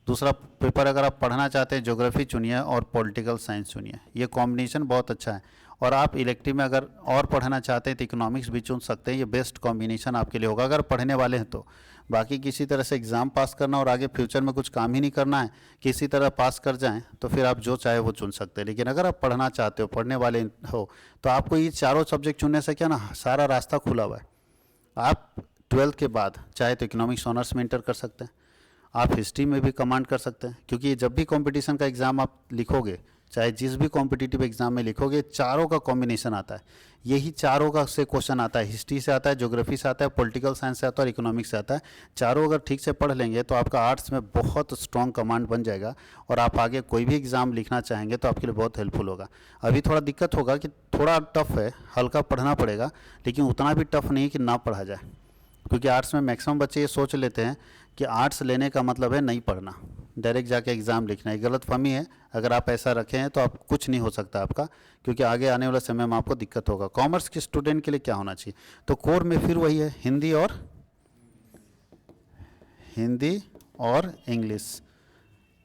दूसरा पेपर अगर आप पढ़ना चाहते हैं ज्योग्राफी चुनिए और पॉलिटिकल साइंस चुनिए। ये कॉम्बिनेशन बहुत अच्छा है। और आप इलेक्टिव में अगर और पढ़ना चाहते हैं तो इकोनॉमिक्स भी चुन सकते हैं। ये बेस्ट कॉम्बिनेशन आपके लिए होगा अगर पढ़ने वाले हैं तो। बाकी किसी तरह से एग्ज़ाम पास करना और आगे फ्यूचर में कुछ काम ही नहीं करना है, किसी तरह पास कर जाएं, तो फिर आप जो चाहे वो चुन सकते हैं। लेकिन अगर आप पढ़ना चाहते हो, पढ़ने वाले हो, तो आपको ये चारों सब्जेक्ट चुनने से क्या ना, सारा रास्ता खुला हुआ है। आप 12th के बाद चाहे तो इकोनॉमिक्स ऑनर्स में इंटर कर सकते हैं, आप हिस्ट्री में भी कमांड कर सकते हैं। क्योंकि जब भी कंपटीशन का एग्ज़ाम आप लिखोगे, चाहे जिस भी कॉम्पिटिटिव एग्जाम में लिखोगे, चारों का कॉम्बिनेशन आता है। यही चारों का से क्वेश्चन आता है, हिस्ट्री से आता है, ज्योग्राफी से आता है, पॉलिटिकल साइंस से आता है और इकोनॉमिक्स से आता है। चारों अगर ठीक से पढ़ लेंगे तो आपका आर्ट्स में बहुत स्ट्रॉन्ग कमांड बन जाएगा और आप आगे कोई भी एग्ज़ाम लिखना चाहेंगे तो आपके लिए बहुत हेल्पफुल होगा। अभी थोड़ा दिक्कत होगा कि थोड़ा टफ है, हल्का पढ़ना पड़ेगा, लेकिन उतना भी टफ नहीं कि ना पढ़ा जाए। क्योंकि आर्ट्स में मैक्सिमम बच्चे ये सोच लेते हैं कि आर्ट्स लेने का मतलब है नहीं पढ़ना, डायरेक्ट जाके एग्ज़ाम लिखना है। गलतफहमी है। अगर आप ऐसा रखें हैं तो आप कुछ नहीं हो सकता आपका, क्योंकि आगे आने वाले समय में आपको दिक्कत होगा। कॉमर्स के स्टूडेंट के लिए क्या होना चाहिए, तो कोर में फिर वही है, हिंदी और इंग्लिश।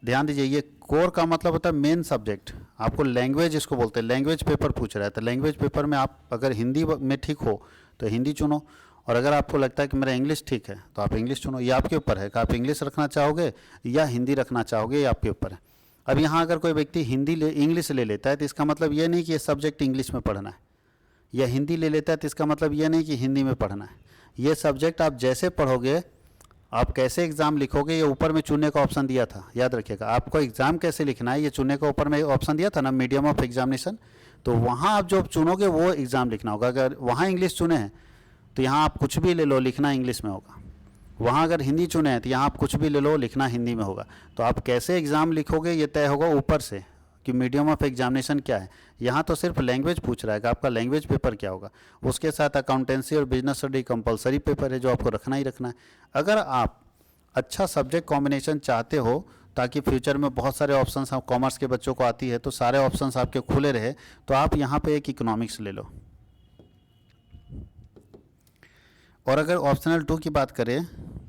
ध्यान दीजिए, ये कोर का मतलब होता है मेन सब्जेक्ट। आपको लैंग्वेज इसको बोलते हैं, लैंग्वेज पेपर पूछ रहा है, तो लैंग्वेज पेपर में आप अगर हिंदी में ठीक हो तो हिंदी चुनो, और अगर आपको लगता है कि मेरा इंग्लिश ठीक है तो आप इंग्लिश चुनो। ये आपके ऊपर है कि आप इंग्लिश रखना चाहोगे या हिंदी रखना चाहोगे, ये आपके ऊपर है। अब यहाँ अगर कोई व्यक्ति इंग्लिश ले लेता है तो इसका मतलब ये नहीं कि ये सब्जेक्ट इंग्लिश में पढ़ना है, या हिंदी ले लेता है तो इसका मतलब ये नहीं कि हिंदी में पढ़ना है। ये सब्जेक्ट आप जैसे पढ़ोगे, आप कैसे एग्ज़ाम लिखोगे, ये ऊपर में चुनने का ऑप्शन दिया था, याद रखिएगा। आपको एग्ज़ाम कैसे लिखना है ये चुनने का ऊपर में ऑप्शन दिया था ना, मीडियम ऑफ एग्जामिनेशन। तो वहाँ आप जो चुनोगे वो एग्ज़ाम लिखना होगा। अगर वहाँ इंग्लिश चुने हैं तो यहाँ आप कुछ भी ले लो, लिखना इंग्लिश में होगा। वहाँ अगर हिंदी चुने हैं तो यहाँ आप कुछ भी ले लो, लिखना हिंदी में होगा। तो आप कैसे एग्ज़ाम लिखोगे ये तय होगा ऊपर से कि मीडियम ऑफ एग्जामिनेशन क्या है। यहाँ तो सिर्फ लैंग्वेज पूछ रहा है कि आपका लैंग्वेज पेपर क्या होगा। उसके साथ अकाउंटेंसी और बिजनेस स्टडी कंपलसरी पेपर है जो आपको रखना ही रखना है। अगर आप अच्छा सब्जेक्ट कॉम्बिनेशन चाहते हो ताकि फ्यूचर में बहुत सारे ऑप्शंस, आप कॉमर्स के बच्चों को आती है तो सारे ऑप्शंस आपके खुले रहे, तो आप यहाँ पे एक इकोनॉमिक्स ले लो। और अगर ऑप्शनल 2 की बात करें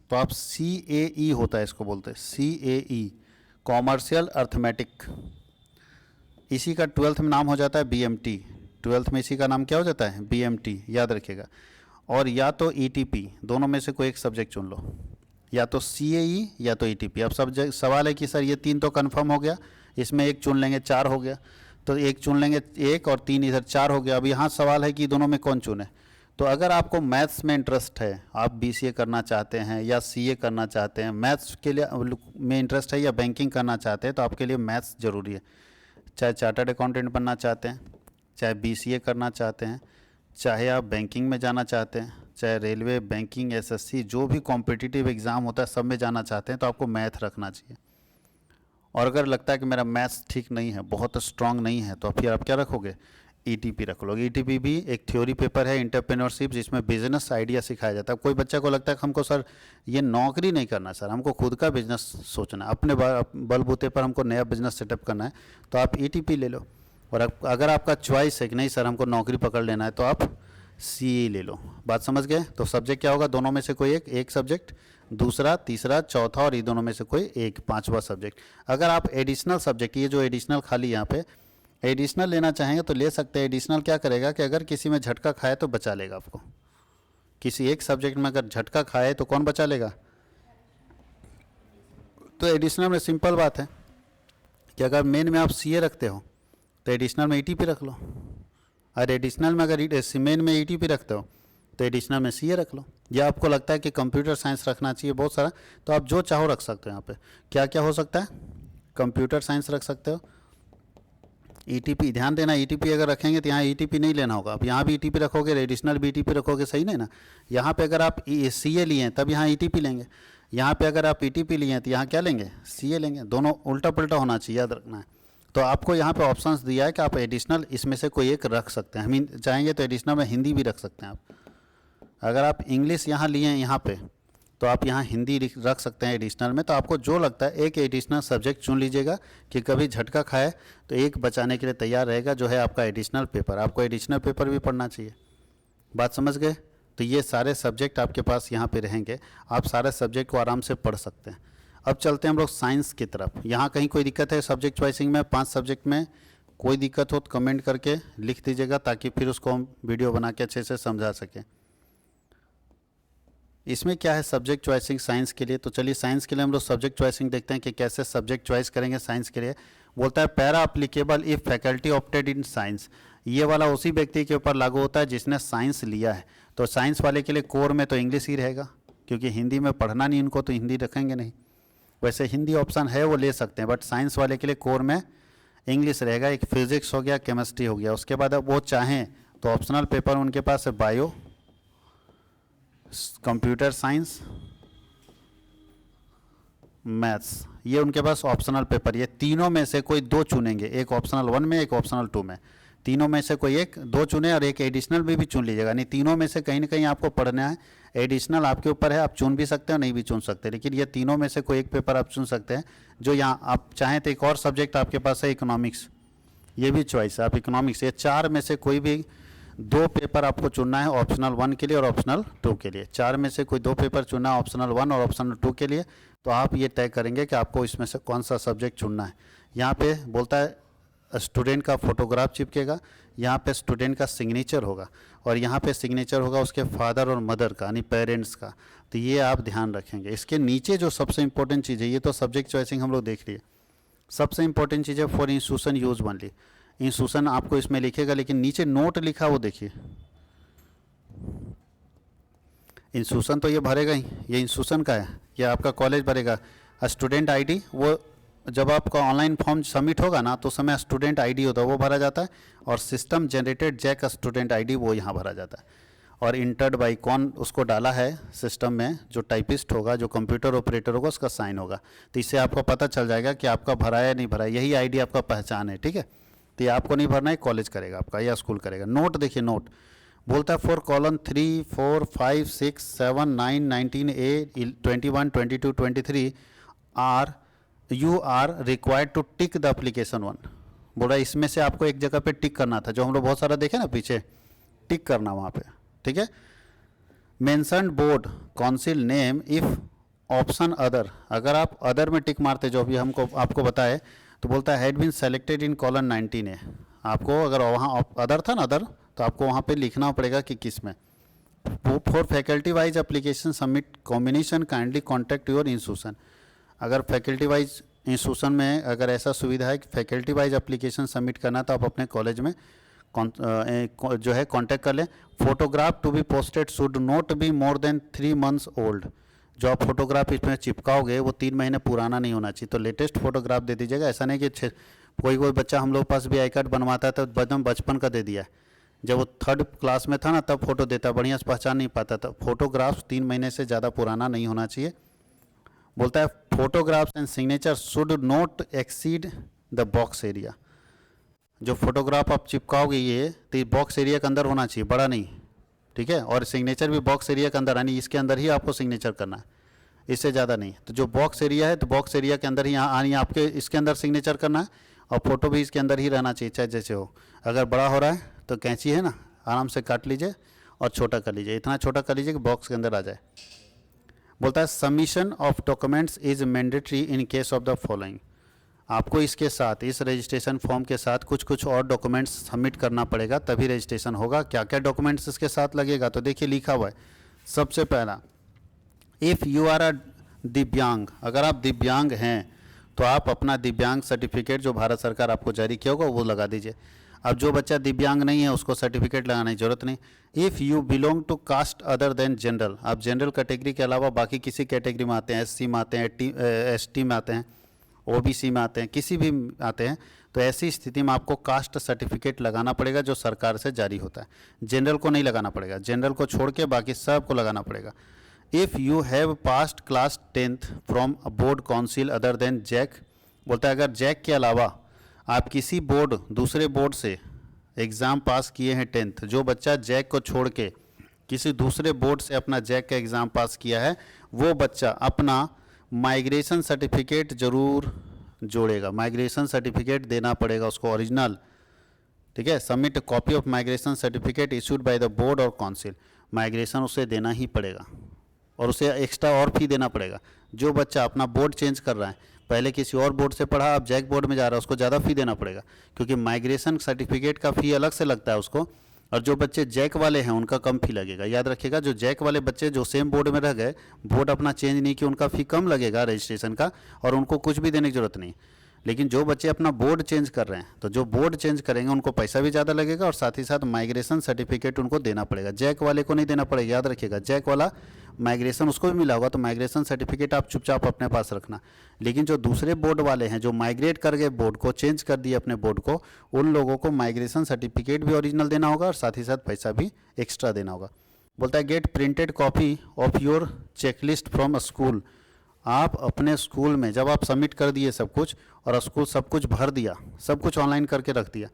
तो आप CAE होता है, इसको बोलते हैं CAE, कॉमर्शियल अर्थमेटिक। इसी का 12th में नाम हो जाता है BMT। 12th में इसी का नाम क्या हो जाता है? BMT, याद रखिएगा। और या तो ETP, दोनों में से कोई एक सब्जेक्ट चुन लो, या तो CAE या तो ETP। अब सब्जेक्ट सवाल है कि सर ये 3 तो कंफर्म हो गया, इसमें एक चुन लेंगे, 4 हो गया, तो एक चुन लेंगे, एक और 3 इधर 4 हो गया। अब यहाँ सवाल है कि दोनों में कौन चुने। तो अगर आपको मैथ्स में इंटरेस्ट है, आप BCA करना चाहते हैं या CA करना चाहते हैं, मैथ्स के लिए में इंटरेस्ट है या बैंकिंग करना चाहते हैं, तो आपके लिए मैथ्स ज़रूरी है। चाहे चार्टर्ड अकाउंटेंट बनना चाहते हैं, चाहे BCA करना चाहते हैं, चाहे आप बैंकिंग में जाना चाहते हैं, चाहे रेलवे, बैंकिंग, SSC, जो भी कॉम्पिटिटिव एग्ज़ाम होता है सब में जाना चाहते हैं, तो आपको मैथ रखना चाहिए। और अगर लगता है कि मेरा मैथ्स ठीक नहीं है, बहुत स्ट्रांग नहीं है, तो फिर आप क्या रखोगे? ETP रख लोगे। ETP भी एक थ्योरी पेपर है, एंटरप्रेन्योरशिप, जिसमें बिजनेस आइडिया सिखाया जाता है। कोई बच्चा को लगता है कि हमको सर ये नौकरी नहीं करना, सर हमको खुद का बिजनेस सोचना है, अपने बलबूते पर हमको नया बिजनेस सेटअप करना है, तो आप ETP ले लो। और अगर आपका चॉइस है कि नहीं सर हमको नौकरी पकड़ लेना है, तो आप CE ले लो। बात समझ गए? तो सब्जेक्ट क्या होगा? दोनों में से कोई एक सब्जेक्ट, दूसरा, तीसरा, चौथा, और ये दोनों में से कोई एक पांचवा सब्जेक्ट। अगर आप एडिशनल सब्जेक्ट, ये जो एडिशनल खाली यहाँ पे एडिशनल लेना चाहेंगे तो ले सकते हैं। एडिशनल क्या करेगा कि अगर किसी में झटका खाए तो बचा लेगा आपको। किसी एक सब्जेक्ट में अगर झटका खाए तो कौन बचा लेगा? तो एडिशनल में सिंपल बात है कि अगर मेन में आप CA रखते हो तो एडिशनल में ETP रख लो, और एडिशनल में अगर मेन में ETP रखते हो तो एडिशनल में CA रख लो। या आपको लगता है कि कंप्यूटर साइंस रखना चाहिए बहुत सारा, तो आप जो चाहो रख सकते हो। यहाँ पे क्या क्या हो सकता है? कंप्यूटर साइंस रख सकते हो, ETP, ध्यान देना, ETP अगर रखेंगे तो यहाँ ETP नहीं लेना होगा। अब यहाँ भी ETP रखोगे, एडिशनल भी ETP रखोगे, सही नहीं ना। यहाँ पे अगर आप CA लिए हैं तब यहाँ ETP लेंगे, यहाँ पे अगर आप ETP लिए हैं तो यहाँ क्या लेंगे? CA लेंगे। दोनों उल्टा पुल्टा होना चाहिए, याद रखना है। तो आपको यहाँ पे ऑप्शंस दिया है कि आप एडिशनल इसमें से कोई एक रख सकते हैं। हम चाहेंगे तो एडिशनल में हिंदी भी रख सकते हैं आप। अगर आप इंग्लिश यहाँ लिए हैं यहाँ पे, तो आप यहाँ हिंदी रख सकते हैं एडिशनल में। तो आपको जो लगता है एक एडिशनल सब्जेक्ट चुन लीजिएगा कि कभी झटका खाए तो एक बचाने के लिए तैयार रहेगा, जो है आपका एडिशनल पेपर। आपको एडिशनल पेपर भी पढ़ना चाहिए। बात समझ गए? तो ये सारे सब्जेक्ट आपके पास यहाँ पे रहेंगे, आप सारे सब्जेक्ट को आराम से पढ़ सकते हैं। अब चलते हैं हम लोग साइंस की तरफ। यहाँ कहीं कोई दिक्कत है सब्जेक्ट चॉइसिंग में? 5 सब्जेक्ट में कोई दिक्कत हो तो कमेंट करके लिख दीजिएगा, ताकि फिर उसको हम वीडियो बना के अच्छे से समझा सकें। इसमें क्या है सब्जेक्ट चॉइसिंग साइंस के लिए? तो चलिए साइंस के लिए हम लोग सब्जेक्ट चॉइसिंग देखते हैं कि कैसे सब्जेक्ट चॉइस करेंगे साइंस के लिए। बोलता है para applicable if faculty opted in science. ये वाला उसी व्यक्ति के ऊपर लागू होता है जिसने साइंस लिया है। तो साइंस वाले के लिए कोर में तो इंग्लिश ही रहेगा, क्योंकि हिंदी में पढ़ना नहीं उनको, तो हिंदी रखेंगे नहीं। वैसे हिंदी ऑप्शन है, वो ले सकते हैं, बट साइंस वाले के लिए कोर में इंग्लिश रहेगा। एक फिजिक्स हो गया, केमिस्ट्री हो गया। उसके बाद अब वो चाहें तो ऑप्शनल पेपर उनके पास है बायो, कंप्यूटर साइंस, मैथ्स, ये उनके पास ऑप्शनल पेपर। ये तीनों में से कोई 2 चुनेंगे, एक ऑप्शनल 1 में, एक ऑप्शनल 2 में। तीनों में से कोई एक 2 चुने, और एक एडिशनल भी चुन लीजिएगा। नहीं, तीनों में से कहीं ना कहीं आपको पढ़ना है। एडिशनल आपके ऊपर है, आप चुन भी सकते हो, नहीं भी चुन सकते, लेकिन ये तीनों में से कोई एक पेपर आप चुन सकते हैं। जो यहाँ आप चाहें तो एक और सब्जेक्ट आपके पास है इकोनॉमिक्स, ये भी चॉइस है, आप इकोनॉमिक्स। ये 4 में से कोई भी 2 पेपर आपको चुनना है, ऑप्शनल 1 के लिए और ऑप्शनल 2 के लिए। 4 में से कोई 2 पेपर चुनना है, ऑप्शनल 1 और ऑप्शनल 2 के लिए। तो आप ये तय करेंगे कि आपको इसमें से कौन सा सब्जेक्ट चुनना है। यहाँ पे बोलता है स्टूडेंट का फोटोग्राफ चिपकेगा, यहाँ पे स्टूडेंट का सिग्नेचर होगा, और यहाँ पे सिग्नेचर होगा उसके फादर और मदर का, यानी पेरेंट्स का। तो ये आप ध्यान रखेंगे। इसके नीचे जो सबसे इंपॉर्टेंट चीज़ है, ये तो सब्जेक्ट चॉइसिंग हम लोग देख लिए, सबसे इंपॉर्टेंट चीज़ है for institution use only. Institution आपको इसमें लिखेगा, लेकिन नीचे नोट लिखा वो देखिए। इंस्टीट्यूशन तो ये भरेगा ही, ये इंस्टीट्यूशन का है, ये आपका कॉलेज भरेगा। स्टूडेंट आईडी, वो जब आपका ऑनलाइन फॉर्म सबमिट होगा ना, तो समय स्टूडेंट आईडी होता है, वो भरा जाता है। और system generated JAC student ID, वो यहाँ भरा जाता है। और इंटर्ड बाई कौन उसको डाला है सिस्टम में, जो टाइपिस्ट होगा, जो कंप्यूटर ऑपरेटर होगा, उसका साइन होगा। तो इससे आपको पता चल जाएगा कि आपका भरा है या नहीं भरा है, यही आईडी आपका पहचान है, ठीक है। तो ये आपको नहीं भरना है, कॉलेज करेगा आपका या स्कूल करेगा। नोट देखिए, नोट बोलता है for column 3, 4, 5, 6, 7, 9, 19, 21, 22, 23 you are required to tick the application 1। बोल रहा है इसमें से आपको एक जगह पे टिक करना था, जो हम लोग बहुत सारा देखे ना पीछे, टिक करना वहाँ पे, ठीक है। Mentioned board council name if option other, अगर आप अदर में टिक मारते जो अभी हमको आपको बताए, तो बोलता है had been selected in column 19 है। आपको अगर वहाँ अदर था ना, अदर, तो आपको वहाँ पे लिखना पड़ेगा कि किस में। For faculty wise application submit combination kindly contact your institution. अगर फैकल्टी वाइज इंस्टीट्यूशन में अगर ऐसा सुविधा है कि फैकल्टी वाइज एप्लीकेशन सबमिट करना, तो आप अपने कॉलेज में जो है कांटेक्ट कर लें। Photograph to be posted should not be more than 3 months old. जो आप फोटोग्राफ इसमें चिपकाओगे वो 3 महीने पुराना नहीं होना चाहिए, तो लेटेस्ट फोटोग्राफ दे दीजिएगा। ऐसा नहीं कि कोई बच्चा हम लोग पास भी आई कार्ड बनवाता है तो एकदम बचपन का दे दिया है, जब वो 3rd क्लास में था ना तब फोटो देता, बढ़िया से पहचान नहीं पाता था। फोटोग्राफ्स 3 महीने से ज़्यादा पुराना नहीं होना चाहिए। बोलता है photographs and signature should not exceed the box area. जो फोटोग्राफ आप चिपकाओगे ये तो बॉक्स एरिया के अंदर होना चाहिए, बड़ा नहीं, ठीक है। और सिग्नेचर भी बॉक्स एरिया के अंदर, यानी इसके अंदर ही आपको सिग्नेचर करना है, इससे ज़्यादा नहीं। तो जो बॉक्स एरिया है तो बॉक्स एरिया के अंदर ही यहाँ आनी आपके, इसके अंदर सिग्नेचर करना है, और फोटो भी इसके अंदर ही रहना चाहिए, चाहे जैसे हो। अगर बड़ा हो रहा है तो कैंची है ना, आराम से काट लीजिए और छोटा कर लीजिए, इतना छोटा कर लीजिए कि बॉक्स के अंदर आ जाए। बोलता है submission of documents is mandatory in case of the following. आपको इसके साथ, इस रजिस्ट्रेशन फॉर्म के साथ कुछ और डॉक्यूमेंट्स सबमिट करना पड़ेगा, तभी रजिस्ट्रेशन होगा। क्या क्या डॉक्यूमेंट्स इसके साथ लगेगा, तो देखिए लिखा हुआ है। सबसे पहला, इफ़ यू आर अ दिव्यांग, अगर आप दिव्यांग हैं तो आप अपना दिव्यांग सर्टिफिकेट जो भारत सरकार आपको जारी किया होगा वो लगा दीजिए। अब जो बच्चा दिव्यांग नहीं है उसको सर्टिफिकेट लगाने की जरूरत नहीं। If you belong to caste other than general, आप जनरल कैटेगरी के अलावा बाकी किसी कैटेगरी में आते हैं, एससी में आते हैं, एसटी में आते हैं, ओबीसी में आते हैं, किसी भी आते हैं, तो ऐसी स्थिति में आपको कास्ट सर्टिफिकेट लगाना पड़ेगा जो सरकार से जारी होता है। जनरल को नहीं लगाना पड़ेगा, जनरल को छोड़ के बाकी सबको लगाना पड़ेगा। If you have passed class 10th from board council other than JAC, बोलता है अगर जैक के अलावा आप किसी बोर्ड, दूसरे बोर्ड से एग्ज़ाम पास किए हैं 10th, जो बच्चा जैक को छोड़ के किसी दूसरे बोर्ड से अपना जैक का एग्ज़ाम पास किया है, वो बच्चा अपना माइग्रेशन सर्टिफिकेट ज़रूर जोड़ेगा। माइग्रेशन सर्टिफिकेट देना पड़ेगा उसको, ओरिजिनल, ठीक है। Submit copy of migration certificate issued by the board और काउंसिल, माइग्रेशन उसे देना ही पड़ेगा और उसे एक्स्ट्रा और फी देना पड़ेगा। जो बच्चा अपना बोर्ड चेंज कर रहा है, पहले किसी और बोर्ड से पढ़ा, अब जैक बोर्ड में जा रहा है, उसको ज़्यादा फ़ी देना पड़ेगा, क्योंकि माइग्रेशन सर्टिफिकेट का फ़ी अलग से लगता है उसको, और जो बच्चे जैक वाले हैं उनका कम फ़ी लगेगा। याद रखिएगा, जो जैक वाले बच्चे जो सेम बोर्ड में रह गए, बोर्ड अपना चेंज नहीं किया, उनका फ़ी कम लगेगा रजिस्ट्रेशन का, और उनको कुछ भी देने की ज़रूरत नहीं। लेकिन जो बच्चे अपना बोर्ड चेंज कर रहे हैं, तो जो बोर्ड चेंज करेंगे उनको पैसा भी ज़्यादा लगेगा, और साथ ही साथ माइग्रेशन सर्टिफिकेट उनको देना पड़ेगा। जैक वाले को नहीं देना पड़ेगा, याद रखिएगा। जैक वाला माइग्रेशन उसको भी मिला होगा, तो माइग्रेशन सर्टिफिकेट आप चुपचाप अपने पास रखना। लेकिन जो दूसरे बोर्ड वाले हैं, जो माइग्रेट कर गए, बोर्ड को चेंज कर दिए अपने बोर्ड को, उन लोगों को माइग्रेशन सर्टिफिकेट भी ओरिजिनल देना होगा और साथ ही साथ पैसा भी एक्स्ट्रा देना होगा। बोलता है get printed copy of your checklist from school. आप अपने स्कूल में जब आप सबमिट कर दिए सब कुछ, और स्कूल सब कुछ भर दिया, सब कुछ ऑनलाइन करके रख दिया,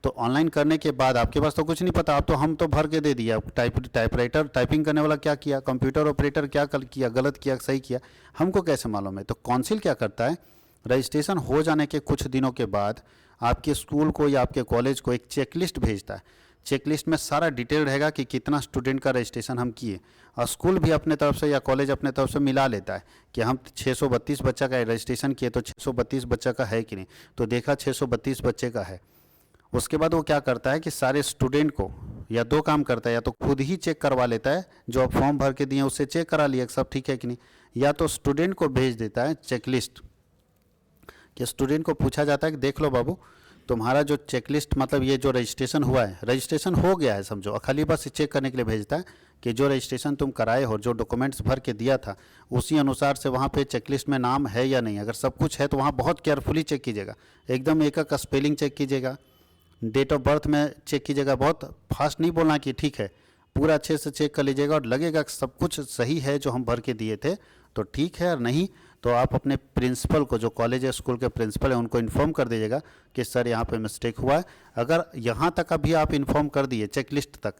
तो ऑनलाइन करने के बाद आपके पास तो कुछ नहीं पता, आप तो हम तो भर के दे दिया। टाइपराइटर, टाइपिंग करने वाला क्या किया, कंप्यूटर ऑपरेटर क्या किया, गलत किया, सही किया, हमको कैसे मालूम है। तो काउंसिल क्या करता है, रजिस्ट्रेशन हो जाने के कुछ दिनों के बाद आपके स्कूल को या आपके कॉलेज को एक चेकलिस्ट भेजता है। चेकलिस्ट में सारा डिटेल रहेगा कि कितना स्टूडेंट का रजिस्ट्रेशन हम किए, और स्कूल भी अपने तरफ से या कॉलेज अपने तरफ से मिला लेता है कि हम 632 बच्चा का रजिस्ट्रेशन किए, तो 632 बच्चा का है कि नहीं, तो देखा 632 बच्चे का है। उसके बाद वो क्या करता है कि सारे स्टूडेंट को या 2 काम करता है, या तो खुद ही चेक करवा लेता है, जो आप फॉर्म भर के दिए उससे चेक करा लिया सब ठीक है कि नहीं, या तो स्टूडेंट को भेज देता है चेकलिस्ट, कि स्टूडेंट को पूछा जाता है कि देख लो बाबू, तुम्हारा जो चेकलिस्ट, मतलब ये जो रजिस्ट्रेशन हुआ है, रजिस्ट्रेशन हो गया है समझो, खाली बस चेक करने के लिए भेजता है कि जो रजिस्ट्रेशन तुम कराए हो, जो डॉक्यूमेंट्स भर के दिया था, उसी अनुसार से वहाँ पे चेकलिस्ट में नाम है या नहीं। अगर सब कुछ है तो वहाँ बहुत केयरफुली चेक कीजिएगा, एकदम एक एक स्पेलिंग चेक कीजिएगा, डेट ऑफ बर्थ में चेक कीजिएगा, बहुत फास्ट नहीं बोलना कि ठीक है, पूरा अच्छे से चेक कर लीजिएगा और लगेगा कि सब कुछ सही है जो हम भर के दिए थे तो ठीक है, और नहीं तो आप अपने प्रिंसिपल को, जो कॉलेज या स्कूल के प्रिंसिपल हैं, उनको इन्फॉर्म कर दीजिएगा कि सर यहाँ पे मिस्टेक हुआ है। अगर यहाँ तक अभी आप इन्फॉर्म कर दिए चेकलिस्ट तक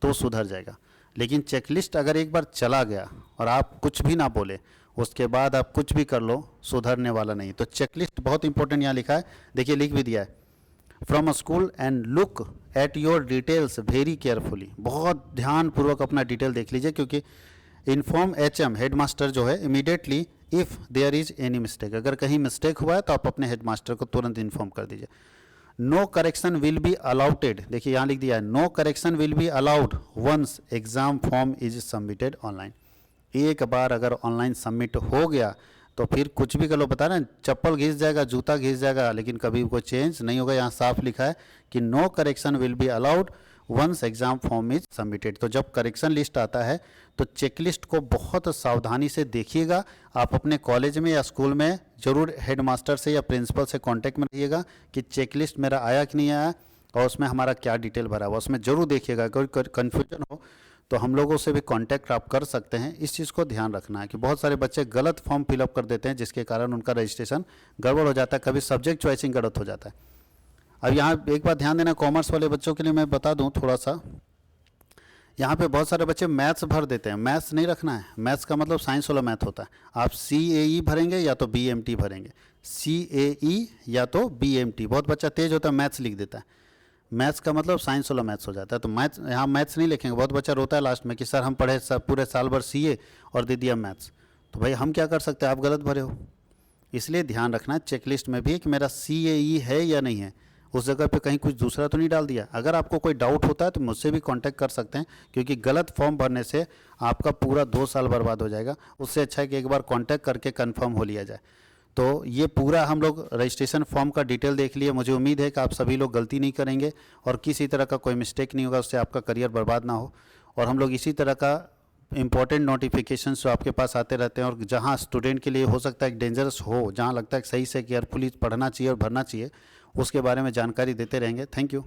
तो सुधर जाएगा, लेकिन चेकलिस्ट अगर एक बार चला गया और आप कुछ भी ना बोले, उसके बाद आप कुछ भी कर लो, सुधरने वाला नहीं। तो चेकलिस्ट बहुत इंपॉर्टेंट यहाँ लिखा है, देखिए लिख भी दिया है, from a school and look at your details very carefully. बहुत ध्यानपूर्वक अपना डिटेल देख लीजिए, क्योंकि इन्फॉर्म HM हेड मास्टर जो है immediately if there is any mistake, अगर कहीं मिस्टेक हुआ है तो आप अपने हेड मास्टर को तुरंत इन्फॉर्म कर दीजिए। No correction will be allowed, देखिए यहाँ लिख दिया है, no correction will be allowed once exam form is submitted online. एक बार अगर ऑनलाइन सबमिट हो गया तो फिर कुछ भी कर लो, बता रहे हैं चप्पल घिस जाएगा, जूता घिस जाएगा, लेकिन कभी कोई चेंज नहीं होगा। यहाँ साफ लिखा है कि no correction will be allowed once exam form is submitted. तो जब करेक्शन लिस्ट आता है तो चेकलिस्ट को बहुत सावधानी से देखिएगा। आप अपने कॉलेज में या स्कूल में जरूर हेड मास्टर से या प्रिंसिपल से कांटेक्ट में रहिएगा कि चेकलिस्ट मेरा आया कि नहीं आया और उसमें हमारा क्या डिटेल भरा हुआ, उसमें जरूर देखिएगा। कोई कन्फ्यूजन हो तो हम लोगों से भी कांटेक्ट आप कर सकते हैं। इस चीज़ को ध्यान रखना है कि बहुत सारे बच्चे गलत फॉर्म फिलअप कर देते हैं, जिसके कारण उनका रजिस्ट्रेशन गड़बड़ हो जाता है, कभी सब्जेक्ट चॉइसिंग गलत हो जाता है। अब यहाँ एक बात ध्यान देना, कॉमर्स वाले बच्चों के लिए मैं बता दूं थोड़ा सा, यहाँ पे बहुत सारे बच्चे मैथ्स भर देते हैं। मैथ्स नहीं रखना है, मैथ्स का मतलब साइंस वाला मैथ होता है। आप CAE भरेंगे या तो BMT भरेंगे, CAE या तो BMT। बहुत बच्चा तेज होता है, मैथ्स लिख देता है, मैथ्स का मतलब साइंस वाला मैथ्स हो जाता है। तो मैथ्स, यहाँ मैथ्स नहीं लिखेंगे। बहुत बच्चा रोता है लास्ट में कि सर हम पढ़े पूरे साल भर CA और दे दिया मैथ्स। तो भाई हम क्या कर सकते हैं, आप गलत भरे हो। इसलिए ध्यान रखना है चेकलिस्ट में भी कि मेरा CAE है या नहीं है, उस जगह पे कहीं कुछ दूसरा तो नहीं डाल दिया। अगर आपको कोई डाउट होता है तो मुझसे भी कांटेक्ट कर सकते हैं, क्योंकि गलत फॉर्म भरने से आपका पूरा 2 साल बर्बाद हो जाएगा। उससे अच्छा है कि एक बार कांटेक्ट करके कंफर्म हो लिया जाए। तो ये पूरा हम लोग रजिस्ट्रेशन फॉर्म का डिटेल देख लिए। मुझे उम्मीद है कि आप सभी लोग गलती नहीं करेंगे और किसी तरह का कोई मिस्टेक नहीं होगा, उससे आपका करियर बर्बाद ना हो। और हम लोग इसी तरह का इंपॉर्टेंट नोटिफिकेशन जो आपके पास आते रहते हैं, और जहाँ स्टूडेंट के लिए हो सकता है डेंजरस हो, जहाँ लगता है कि सही से केयरफुली पढ़ना चाहिए और भरना चाहिए, उसके बारे में जानकारी देते रहेंगे। Thank you.